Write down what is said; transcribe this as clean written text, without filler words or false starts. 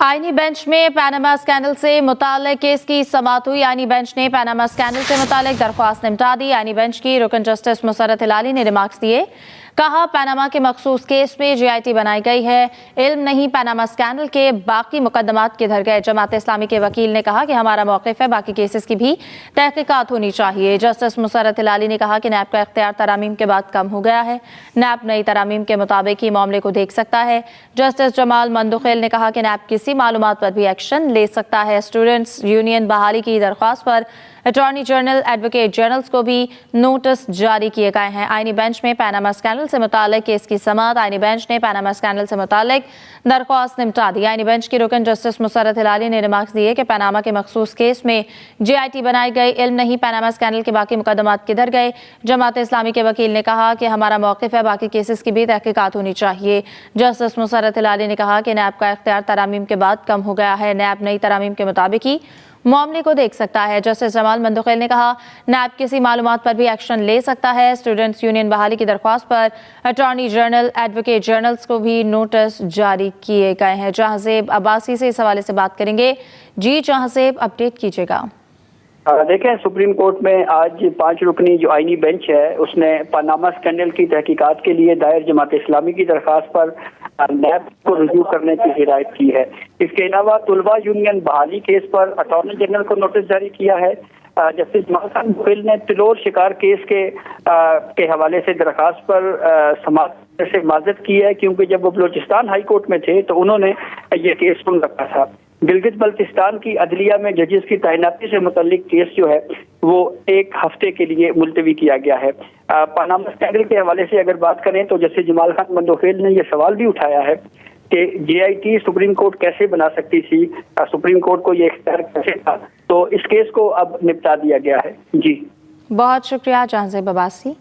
आईनी बेंच में Panama scandal से मुताल्लिक केस की समाअत हुई। आईनी बेंच ने पैनामा स्कैंडल से मुताल्लिक दरख्वास्त निपटा दी। आईनी बेंच की रुकन जस्टिस मुसर्रत हिलाली ने रिमार्क्स दिए। कहा, पैनामा के मखसूस केस में GIT बनाई गई है, इल्म नहीं पैनामा स्कैंडल के बाकी मुकदमात किधर गए। जमात इस्लामी के वकील ने कहा कि हमारा मौक़िफ़ है, बाकी केसेस की भी तहकीकात होनी चाहिए। जस्टिस मुसर्रत हिलाली ने कहा कि नैब का इख्तियार तरामीम के बाद कम हो गया है, नैब नई तरामीम के मुताबिक ही मामले को देख सकता है। जस्टिस जमाल मंदुखेल ने कहा कि नैब किसी मालूमात पर भी एक्शन ले सकता है। स्टूडेंट्स यूनियन बहाली की दरख्वास्त पर अटॉर्नी जनरल, एडवोकेट जनरल्स को भी नोटिस जारी किए गए हैं। आईनी बेंच में पैनामा स्कैंडल से मुताल्लिक केस की समाअत। आईनी बेंच ने पैनामा स्कैंडल से मुताल्लिक दरख्वास्त निपटा दी। आईनी बेंच की रुकन जस्टिस मुसर्रत हिलाली ने रिमार्क्स दिए कि पैनामा के मखसूस केस में GIT बनाई गई, इल्म नहीं पैनामा स्कैंडल के बाकी मुकदमात किधर गए। जमात इस्लामी के वकील ने कहा कि हमारा मौक़िफ़ है, बाकी केसेस की भी तहकीकात होनी चाहिए। जस्टिस मुसर्रत हिलाली ने कहा कि नैब का इख्तियार तरामीम के बाद कम हो गया है, नैब नई तरामीम के मुताबिक ही मामले को देख सकता है। जस्टिस जमाल मंदुखेल ने कहा, नैब किसी मालूमात पर भी एक्शन ले सकता है। स्टूडेंट्स यूनियन बहाली की दरख्वास्त पर अटॉर्नी जनरल, एडवोकेट जनरल्स को भी नोटिस जारी किए गए हैं। जहांज़ेब अब्बासी से इस हवाले से बात करेंगे। जी जहांज़ेब, अपडेट कीजिएगा। देखें, सुप्रीम कोर्ट में आज 5 रुकनी जो आईनी बेंच है उसने पनामा स्कैंडल की तहकीकात के लिए दायर जमात इस्लामी की दरख्वास्त पर नैब को रुजू करने की हिदायत की है। इसके अलावा तुलबा यूनियन बहाली केस पर अटॉर्नी जनरल को नोटिस जारी किया है। जस्टिस जमाल मंदुखेल ने तिलोर शिकार केस के हवाले से दरख्वास्त पर समाअत से माजरत की है, क्योंकि जब वो बलोचिस्तान हाई कोर्ट में थे तो उन्होंने ये केस सुन रखा था। गिलगित बल्तिस्तान की अदलिया में जजेस की तैनाती से मुतल्लिक केस जो है वो 1 हफ्ते के लिए मुलतवी किया गया है। पनामा स्कैंडल के हवाले से अगर बात करें तो जस्टिस जमाल खान मंदुखेल ने यह सवाल भी उठाया है कि GIT सुप्रीम कोर्ट कैसे बना सकती थी, सुप्रीम कोर्ट को ये इख्तियार कैसे था। तो इस केस को अब निपटा दिया गया है। जी, बहुत शुक्रिया जहांज़ेब अब्बासी।